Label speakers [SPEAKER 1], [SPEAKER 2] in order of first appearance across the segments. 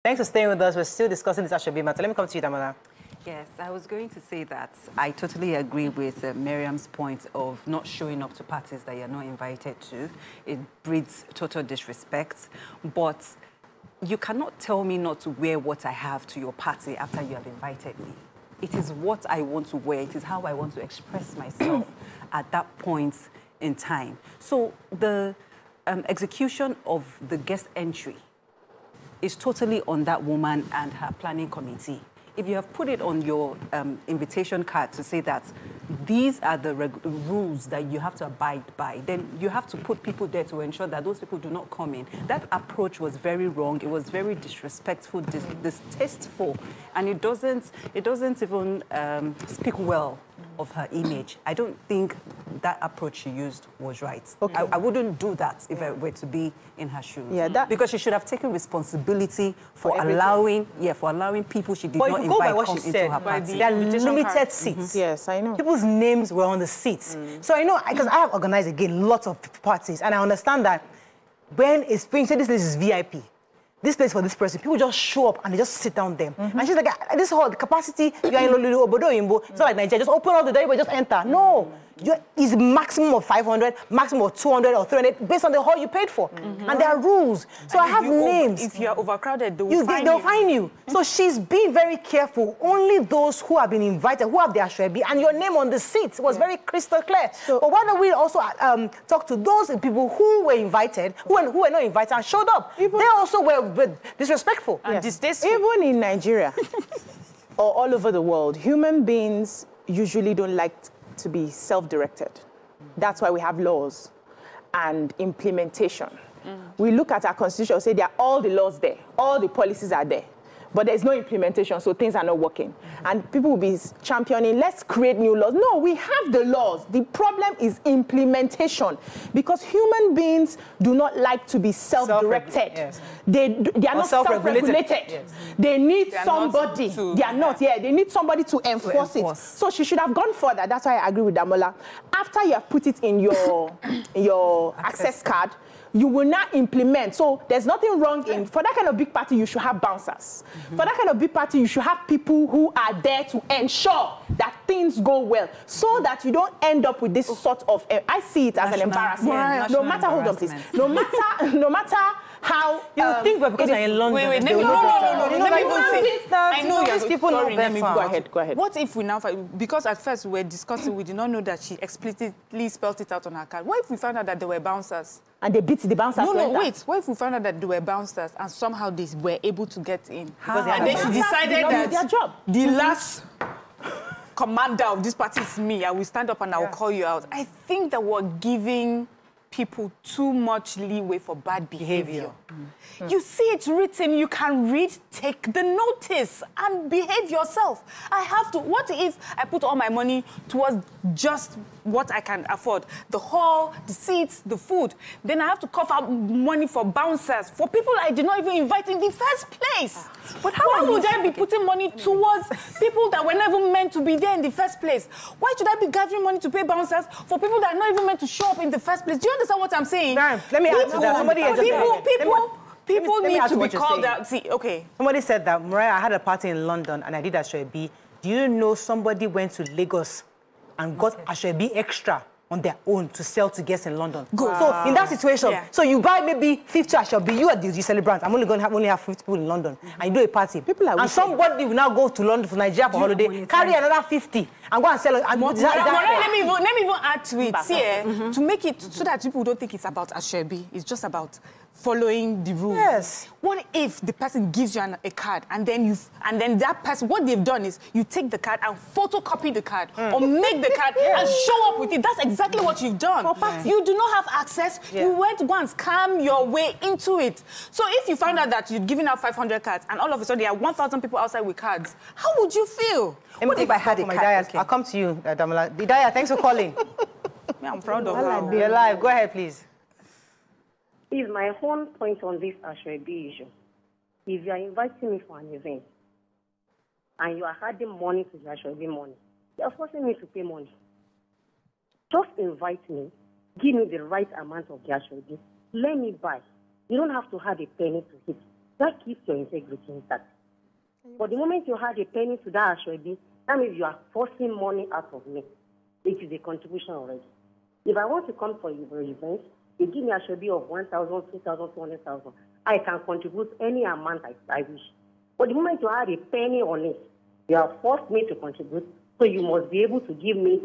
[SPEAKER 1] Thanks for staying with us. We're still discussing this Asoebi matter. Let me come to you, Damola.
[SPEAKER 2] Yes, I was going to say that I totally agree with Miriam's point of not showing up to parties that you're not invited to. It breeds total disrespect. But you cannot tell me not to wear what I have to your party after you have invited me. It is what I want to wear. It is how I want to express myself at that point in time. So the execution of the guest entry is totally on that woman and her planning committee. If you have put it on your invitation card to say that these are the rules that you have to abide by, then you have to put people there to ensure that those people do not come in. That approach was very wrong. It was very disrespectful, distasteful, and it doesn't even speak well of her image. I don't think that approach she used was right. Okay. I wouldn't do that if I were to be in her shoes. Yeah, because she should have taken responsibility for allowing people she did not invite come into her party.
[SPEAKER 1] There are limited seats.
[SPEAKER 3] Yes, I know.
[SPEAKER 1] People's names were on the seats. So I know, because I have organized, again, lots of parties, and I understand that when it's being said this is VIP, this place for this person, people just show up and they just sit down there. And she's like, this whole capacity, you are in Obodo Imbo, it's not like Nigeria, just open up the door, but just enter. No, it's maximum of 500, maximum of 200 or 300, based on the hall you paid for. And there are rules. So I have names.
[SPEAKER 4] If you're overcrowded, they'll
[SPEAKER 1] find you. So she's being very careful. Only those who have been invited, who have their Asoebi, and your name on the seats was very crystal clear. So, but why don't we also talk to those people who were invited, who were not invited and showed up? They also were disrespectful
[SPEAKER 3] and distasteful. Even in Nigeria or all over the world, human beings usually don't like to be self-directed. That's why we have laws and implementation. We look at our constitution and say there are all the laws there, all the policies are there, but there's no implementation, so things are not working. And people will be championing, let's create new laws. No, we have the laws. The problem is implementation, because human beings do not like to be self-directed. Yes. They are not self-regulated. Yes. They need somebody. They need somebody to enforce it. So she should have gone further. That's why I agree with Damola. After you have put it in your access card, you will not implement. So there's nothing wrong in, for that kind of big party, you should have bouncers. For that kind of big party, you should have people who are there to ensure that things go well, so that you don't end up with this sort of, I see it as an embarrassment. No matter, hold on please, no matter how
[SPEAKER 1] you think, but because I'm in London. Wait, no.
[SPEAKER 4] Let me even say. I know these people know better.
[SPEAKER 3] Go ahead.
[SPEAKER 4] What if we now find, because at first we were discussing, we did not know that she explicitly spelled it out on her card. What if we found out that there were bouncers?
[SPEAKER 3] And they beat the bouncers?
[SPEAKER 4] No, wait. What if we found out that there were bouncers and somehow they were able to get in?
[SPEAKER 1] And
[SPEAKER 4] then she decided that their job. The last commander of this party is me. I will stand up and I will call you out. I think that we're giving people too much leeway for bad behavior. You see it written, you can read, take the notice and behave yourself. I have to, what if I put all my money towards just what I can afford? The hall, the seats, the food. Then I have to cough out money for bouncers, for people I did not even invite in the first place. But why would I be putting money towards people that were not even meant to be there in the first place? Why should I be gathering money to pay bouncers for people that are not even meant to show up in the first place? Do you understand what I'm saying?
[SPEAKER 1] Let me add to that.
[SPEAKER 4] People need to be called out. See, okay.
[SPEAKER 1] Somebody said that, Mariah, I had a party in London and I did Asoebi. Do you know somebody went to Lagos and got Asoebi extra on their own to sell to guests in London? Good. So in that situation, so you buy maybe 50 Asoebi, you are the celebrant. I'm only going to have 50 people in London, and you do a party. And somebody will now go to London, to Nigeria for holiday, carry another 50 and go and sell it. And
[SPEAKER 4] let me even add to it here, to make it so that people don't think it's about Asoebi. It's just about following the rules.
[SPEAKER 1] Yes.
[SPEAKER 4] What if the person gives you a card and then that person, what they've done is you take the card and photocopy the card or make the card and show up with it. That's exactly what you've done. You do not have access. You went once, scam your way into it. So if you found out that you're giving out 500 cards and all of a sudden there are 1,000 people outside with cards, how would you feel?
[SPEAKER 1] What if I had a card? I'll come to you, Damola. Idaya, thanks for calling.
[SPEAKER 4] I'm proud of you.
[SPEAKER 1] You're live. Go ahead, please.
[SPEAKER 5] Is my whole point on this Asoebi issue. If you are inviting me for an event and you are adding money to the Asoebi money, you are forcing me to pay money. Just invite me, give me the right amount of the Asoebi, let me buy. You don't have to add a penny to it. that keeps your integrity intact. But the moment you add a penny to that Asoebi, that means you are forcing money out of me. It is a contribution already. If I want to come for your event, you give me Asoebi of 1,000, 2,000, 200,000. I can contribute any amount I wish. But the moment you add a penny on it, you have forced me to contribute, so you must be able to give me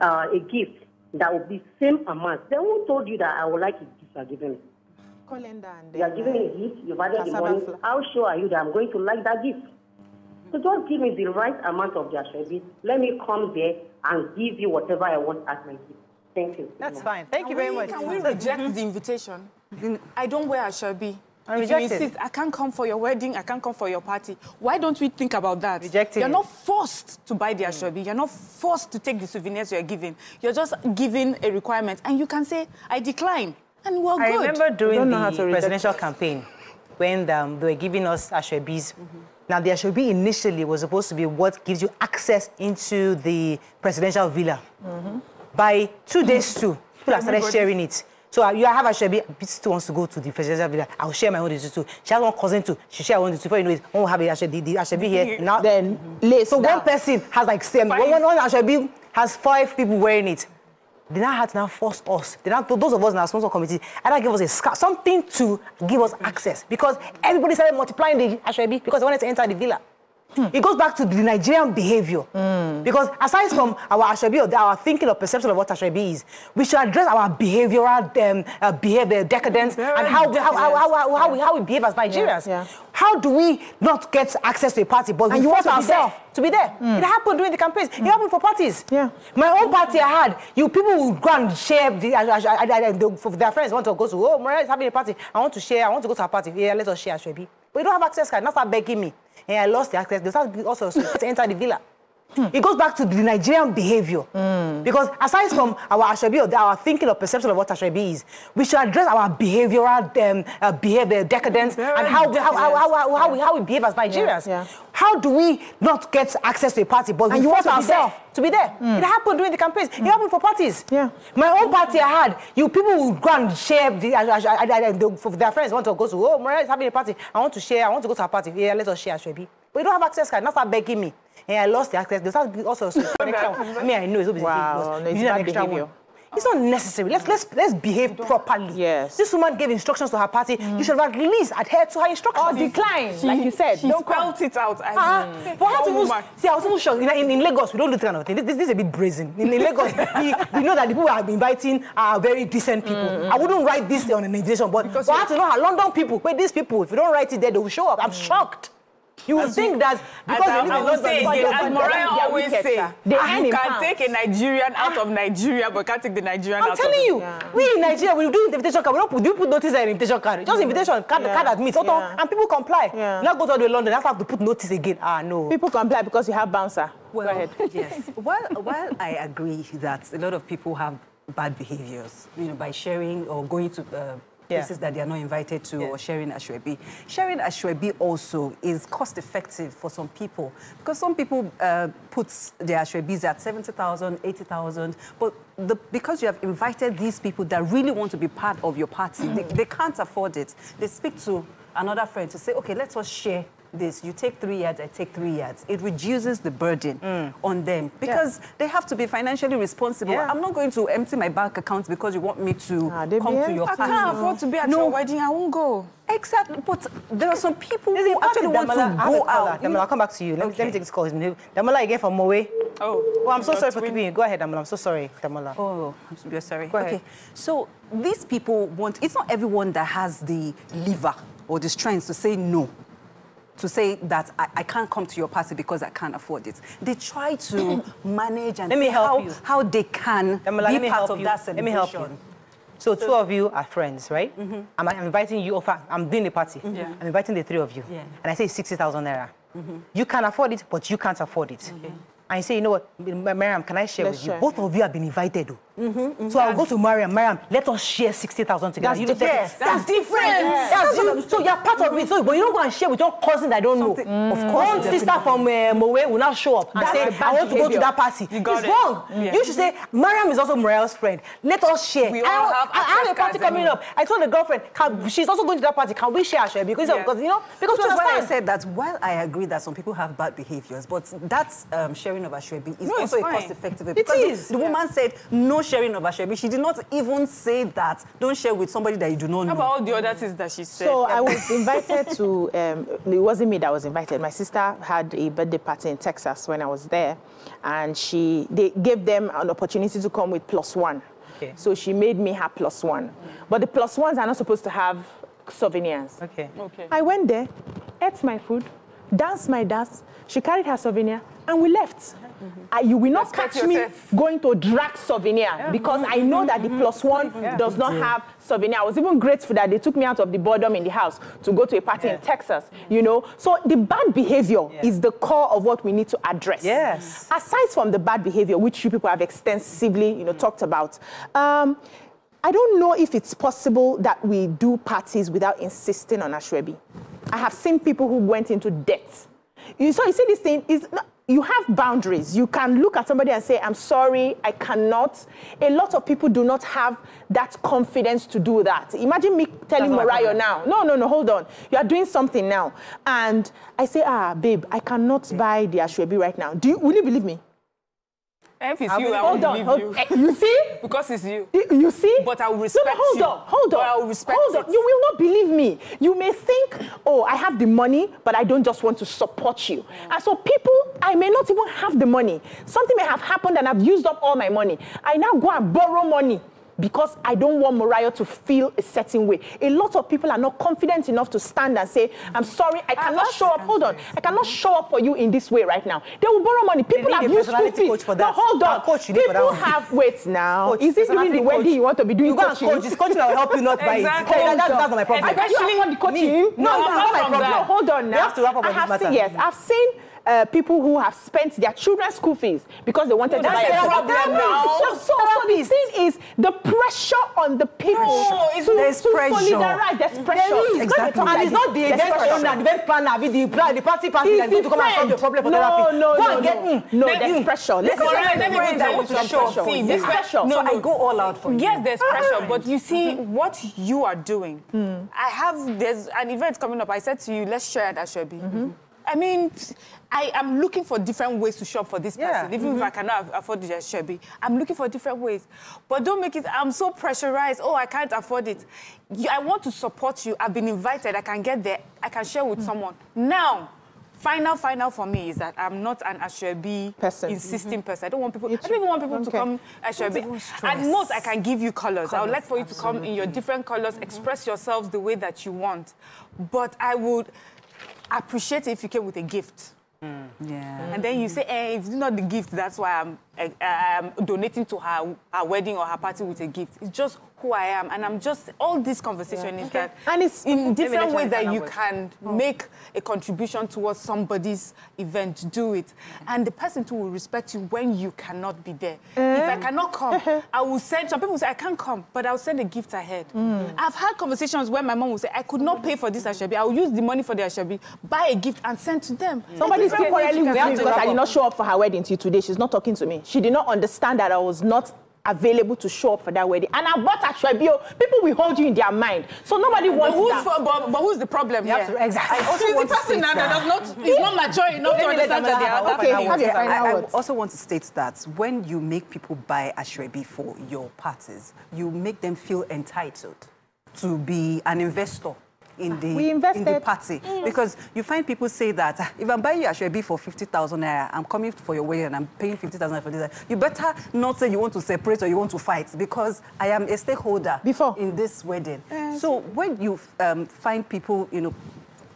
[SPEAKER 5] a gift that will be same amount. Then who told you that I would like it if you are giving me? You are giving me a gift, you've added the money. How sure are you that I'm going to like that gift? So just give me the right amount of the Asoebi. Let me come there and give you whatever I want as my gift. Thank you.
[SPEAKER 1] That's fine. Thank you very much.
[SPEAKER 4] Can we reject the invitation? I don't wear Asoebi. If you insist, I can't come for your wedding, I can't come for your party. Why don't we think about that? You're not forced to buy the Asoebi. You're not forced to take the souvenirs you're giving. You're just giving a requirement. And you can say, I decline. And we're good.
[SPEAKER 1] I remember during the presidential campaign when they were giving us Asoebis. Now, the Asoebi initially was supposed to be what gives you access into the presidential villa. By 2 days, people have started sharing it. So you have Asoebi, Bitsy wants to go to the presidential villa. I'll share my own too. She has one cousin too. She shares one too. Before you know it, one will have the Asoebi here. Now,
[SPEAKER 3] then,
[SPEAKER 1] so one person has like one Asoebi has 5 people wearing it. They now had to now force us. They now, those of us in our sponsor committee, either give us a scarf, something to give us access, because everybody started multiplying the Asoebi because they wanted to enter the villa. It goes back to the Nigerian behavior. Because aside from our Asoebi or our thinking or perception of what Asoebi is, we should address our behavioral behavior, decadence, and how we behave as Nigerians. How do we not get access to a party, but we force ourselves to be there? It happened during the campaigns. It happened for parties. My own party I had, people would go and share, their friends want to go to, Mariah is having a party. I want to share, I want to go to a party. Yeah, let us share Asoebi. But you don't have access card, now start begging me. And I lost the access. They start also to enter the villa. It goes back to the Nigerian behavior. Because aside from our Asoebi or our thinking or perception of what Asoebi is, we should address our behavioral behavior, decadence, and how we behave as Nigerians. How do we not get access to a party, but we force ourselves to be there? It happened during the campaigns. It happened for parties. My own party I had, people would go and share, their friends want to go to, Mariah is having a party. I want to share, I want to go to a party. Yeah, let us share Asoebi. But you don't have access card, now start begging me. And I lost the access. They start also I mean, I know it's not bad behavior. It's not necessary. Let's behave properly. This woman gave instructions to her party. You should have at least adhere to her instructions.
[SPEAKER 3] Or decline, like you said.
[SPEAKER 4] She spelled it out.
[SPEAKER 1] For her to see, I was almost shocked. In Lagos, we don't do this kind of thing. This is a bit brazen. In Lagos, we know that the people I've been inviting are very decent people. I wouldn't write this on an invitation, but for her to know how London people, where these people, if you don't write it there, they will show up. I'm shocked. You would think that because
[SPEAKER 4] as Mariah always say, you can take a Nigerian out of Nigeria, but can't take the Nigerian out of...
[SPEAKER 1] I'm telling you, we in Nigeria, we do invitation card. We don't put notice in invitation card. Just invitation card, the card admits, and people comply. Now go to London, have to put notice again. No.
[SPEAKER 3] People comply because you have bouncer.
[SPEAKER 2] Well, go ahead. Yes. While I agree that a lot of people have bad behaviors, by sharing or going to places that they are not invited to, or sharing Asoebi. Sharing Asoebi also is cost-effective for some people, because some people put their Asoebis at 70,000, 80,000, but because you have invited these people that really want to be part of your party, they can't afford it. They speak to another friend to say, okay, let us share this. You take 3 yards, I take 3 yards. It reduces the burden on them, because they have to be financially responsible. I'm not going to empty my bank account because you want me to come to your party.
[SPEAKER 4] I can't afford to be at your wedding. I won't go.
[SPEAKER 2] Exactly, but there are some people who actually want to go out.
[SPEAKER 1] Damola, I'll come back to you. Let me take this call. Damola again from Mowe. Oh, I'm so sorry for keeping you. Go ahead, Damola. I'm so sorry, Damola.
[SPEAKER 2] Oh, I'm sorry.
[SPEAKER 1] Go ahead.
[SPEAKER 2] Okay, so these people want... It's not everyone that has the liver or the strength to say no. To say that I can't come to your party because I can't afford it. They try to manage and see how they can be part of that celebration.
[SPEAKER 1] Let me help you. So 2 of you are friends, right? I'm inviting you, I'm doing the party. I'm inviting the 3 of you. And I say 60,000 naira. You can afford it, but you can't afford it. and you say, you know what, Mariam, can I share with you?
[SPEAKER 3] Share.
[SPEAKER 1] Both of you have been invited. So I'll go to Mariam. Mariam, let us share 60,000 together.
[SPEAKER 3] That's different.
[SPEAKER 1] Yes, that's different. So you're part of it. So, but you don't go and share with your cousin that I don't know. Of course, one sister from Mowe will not show up and say, I want to go to that party. It's wrong. You should say, Mariam is also Mariam's friend. Let us share. I have a party coming up. I told the girlfriend, she's also going to that party. Can we share Asoebi? Because you know, because
[SPEAKER 2] that's why I said that while I agree that some people have bad behaviors, but that's sharing of Asoebi is also a cost-effective way. Because the woman said no sharing of Asoebi. She did not even say that don't share with somebody that you do not know.
[SPEAKER 4] How about all the other things that she said?
[SPEAKER 3] So I was invited to, it wasn't me that was invited. My sister had a birthday party in Texas when I was there, and they gave them an opportunity to come with +1.
[SPEAKER 1] Okay.
[SPEAKER 3] So she made me her +1. But the +1s are not supposed to have souvenirs.
[SPEAKER 1] Okay.
[SPEAKER 3] I went there, ate my food, danced my dance. She carried her souvenir, and we left. You will not catch me going to drag souvenir because I know that the +1 does not have souvenir. I was even grateful that they took me out of the boredom in the house to go to a party in Texas, you know. So the bad behavior is the core of what we need to address.
[SPEAKER 1] Yes.
[SPEAKER 3] Aside from the bad behavior, which you people have extensively, you know, talked about, I don't know if it's possible that we do parties without insisting on Asoebi. I have seen people who went into debt. So you see, this thing is not, you have boundaries. You can look at somebody and say, I'm sorry, I cannot. A lot of people do not have that confidence to do that. Imagine me telling Mariah now, no, hold on. You are doing something now. And I say, babe, I cannot buy the Asoebi right now. Will you believe me?
[SPEAKER 4] If it's you, I won't believe you.
[SPEAKER 3] You see?
[SPEAKER 4] Because it's you.
[SPEAKER 3] You see?
[SPEAKER 4] But I will respect you.
[SPEAKER 3] Hold on.
[SPEAKER 4] But I will respect it.
[SPEAKER 3] You will not believe me. You may think, oh, I have the money, but I don't just want to support you. And so people, I may not even have the money. Something may have happened and I've used up all my money. I now go and borrow money because I don't want Mariah to feel a certain way. A lot of people are not confident enough to stand and say, I'm sorry, I cannot show up. Hold on. I cannot show up for you in this way right now. They will borrow money. People have used school fees. No, hold on. People have, wait now. Is it during the wedding you want to be doing coaching?
[SPEAKER 1] It's coaching that will help you not buy it. That's not my problem.
[SPEAKER 3] I actually want the coaching.
[SPEAKER 1] No, that's not my problem.
[SPEAKER 3] No, hold on now.
[SPEAKER 1] You have to wrap up on this matter.
[SPEAKER 3] Yes, I've seen people who have spent their children's school fees because they wanted to buy a
[SPEAKER 1] problem now.
[SPEAKER 3] So the thing is the pressure on the people to solidarize. There's pressure.
[SPEAKER 1] Exactly. And it's not the event owner, the event planner, the party that's going to come and solve the problem for therapy.
[SPEAKER 3] No, there's pressure.
[SPEAKER 4] Let me tell you some pressure.
[SPEAKER 3] There's pressure.
[SPEAKER 2] So I go all out for you.
[SPEAKER 4] Yes, there's pressure, but you see what you are doing. There's an event coming up. I said to you, let's share at Asoebi. I mean, I am looking for different ways to shop for this person. Even if I cannot afford the Asoebi, I'm looking for different ways. But don't make it, I'm so pressurized. Oh, I can't afford it. I want to support you. I've been invited. I can get there. I can share with someone. Now, final for me is that I'm not an Asoebi insisting person. I don't even want people to come Asoebi. At most, I can give you colors. I would like for you to come in your different colors, express yourselves the way that you want. But I would appreciate it if you came with a gift. And then you say, hey, it's not the gift, that's why I'm donating to her wedding or her party with a gift. It's just who I am. And I'm just, all this conversation is that, and it's in different ways that you can make a contribution towards somebody's event, do it. And the person too will respect you when you cannot be there. If I cannot come, I will send, some people say, I can't come, but I'll send a gift ahead. I've had conversations where my mom will say, I could not pay for this Asoebi. I'll use the money for the Asoebi, buy a gift and send to them.
[SPEAKER 3] Somebody's still quarreling with me because I did not show up for her wedding till today. She's not talking to me. She did not understand that I was not available to show up for that wedding. And I bought Asoebi. People will hold you in their mind. So nobody wants that.
[SPEAKER 4] But who's the problem here?
[SPEAKER 1] Exactly.
[SPEAKER 4] I also want to state that is not mature enough to understand that they are okay.
[SPEAKER 2] I also want to state that when you make people buy Asoebi for your parties, you make them feel entitled to be an investor in the party. Because you find people say that if I'm buying you Asoebi for 50,000 naira, I'm coming for your wedding and I'm paying 50,000 for this. You better not say you want to separate or you want to fight because I am a stakeholder in this wedding. So when you find people, you know,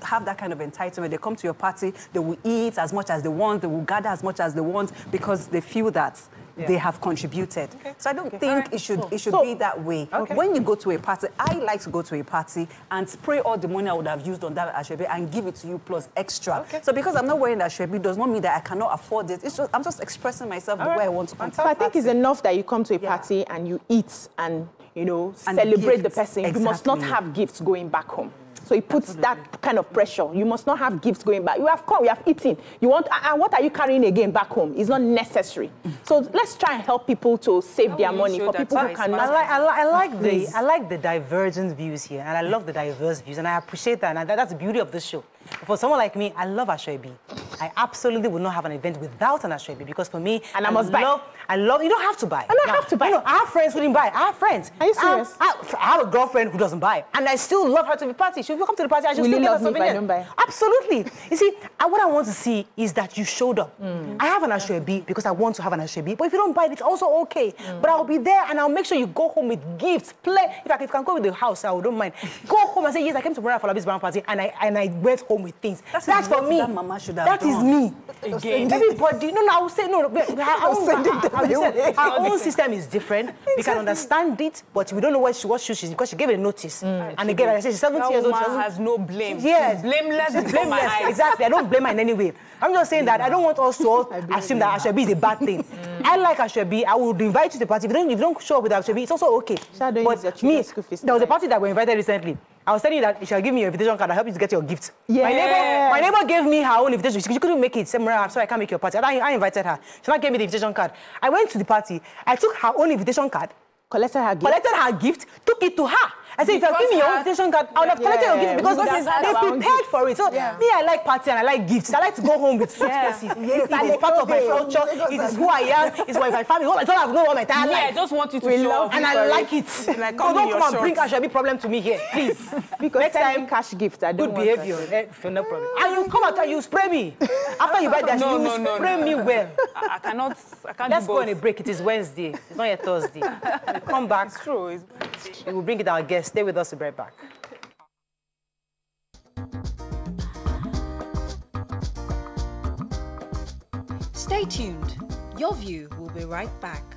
[SPEAKER 2] have that kind of entitlement, they come to your party, they will eat as much as they want, they will gather as much as they want because they feel that they have contributed. So I don't think it should be that way. When you go to a party, I like to go to a party and spray all the money I would have used on that Asoebi and give it to you plus extra. So because I'm not wearing that Asoebi does not mean that I cannot afford it. It's just, I'm just expressing myself the way I want to come to a
[SPEAKER 3] So I
[SPEAKER 2] party.
[SPEAKER 3] think it's enough that you come to a party and you eat and, you know, celebrate the person. You must not have gifts going back home. So it puts that kind of pressure. You must not have gifts going back. You have come, you have eaten. You want, and what are you carrying again back home? It's not necessary. So let's try and help people to save their money for people who cannot.
[SPEAKER 1] I like the divergent views here, and I love the diverse views, and I appreciate that. And that's the beauty of this show. For someone like me, I love Asoebi. I absolutely would not have an event without an Asoebi because for me,
[SPEAKER 3] and I must buy.
[SPEAKER 1] You don't have to buy.
[SPEAKER 3] I don't have to buy.
[SPEAKER 1] You know, I have friends who didn't buy. I have friends.
[SPEAKER 3] Are you serious?
[SPEAKER 1] I have a girlfriend who doesn't buy, and I still love her to the party. She will come to the party. I just
[SPEAKER 3] Will
[SPEAKER 1] still
[SPEAKER 3] you
[SPEAKER 1] get
[SPEAKER 3] love
[SPEAKER 1] her
[SPEAKER 3] me if I don't buy?
[SPEAKER 1] Absolutely. You see, what I want to see is that you showed up. I have an Asoebi because I want to have an Asoebi, but if you don't buy it, it's also okay. But I'll be there, and I'll make sure you go home with gifts. Play. In fact, if you can go with the house, I don't mind. Go home and say, yes, I came to Mariah Falabi's brown party, and I went home with things. That's for me.
[SPEAKER 2] That mama should have
[SPEAKER 1] That is me.
[SPEAKER 4] Again.
[SPEAKER 1] Everybody, I will say, our own system is different. We can understand it, but we don't know what shoes she's because she gave a notice. And again, like I said, she's 70 years old.
[SPEAKER 4] That woman has no blame.
[SPEAKER 1] Yes.
[SPEAKER 4] She's blameless.
[SPEAKER 1] Blameless. Exactly. I don't blame her in any way. I'm just saying that I don't want us to all assume that Asoebi is a bad thing. I like Asoebi. I would invite you to the party. If you don't show up with Asoebi, it's also okay. But me, there was a party that we invited recently. I was telling you that you shall give me your invitation card. I'll help you to get your gift.
[SPEAKER 3] Yeah.
[SPEAKER 1] My neighbor gave me her own invitation. She couldn't make it. Said, Mariah, I'm sorry, I can't make your party. I invited her. She not gave me the invitation card. I went to the party. I took her own invitation card.
[SPEAKER 3] Collected her gift.
[SPEAKER 1] Took it to her. I said, if you give me your invitation card, I would have collected your gift because they prepared for it. So me, I like party and I like gifts. I like to go home with suitcases. It is part of my culture. It is who I am. It's my family. I don't have to know what my entire life.
[SPEAKER 4] I just want you to show off.
[SPEAKER 1] And I like it.
[SPEAKER 4] Like,
[SPEAKER 1] so don't come and bring Asoebi problem to me here, please.
[SPEAKER 3] Because next time, cash gift. I don't
[SPEAKER 1] good behavior. No problem. And you come out and you spray me. After you buy that, you spray me well.
[SPEAKER 4] I can't
[SPEAKER 1] Let's go on a break. It is Wednesday. It's not yet Thursday. We'll come back.
[SPEAKER 4] It's true.
[SPEAKER 1] We will bring it our guest. Stay with us. We'll be right back.
[SPEAKER 6] Stay tuned. Your View will be right back.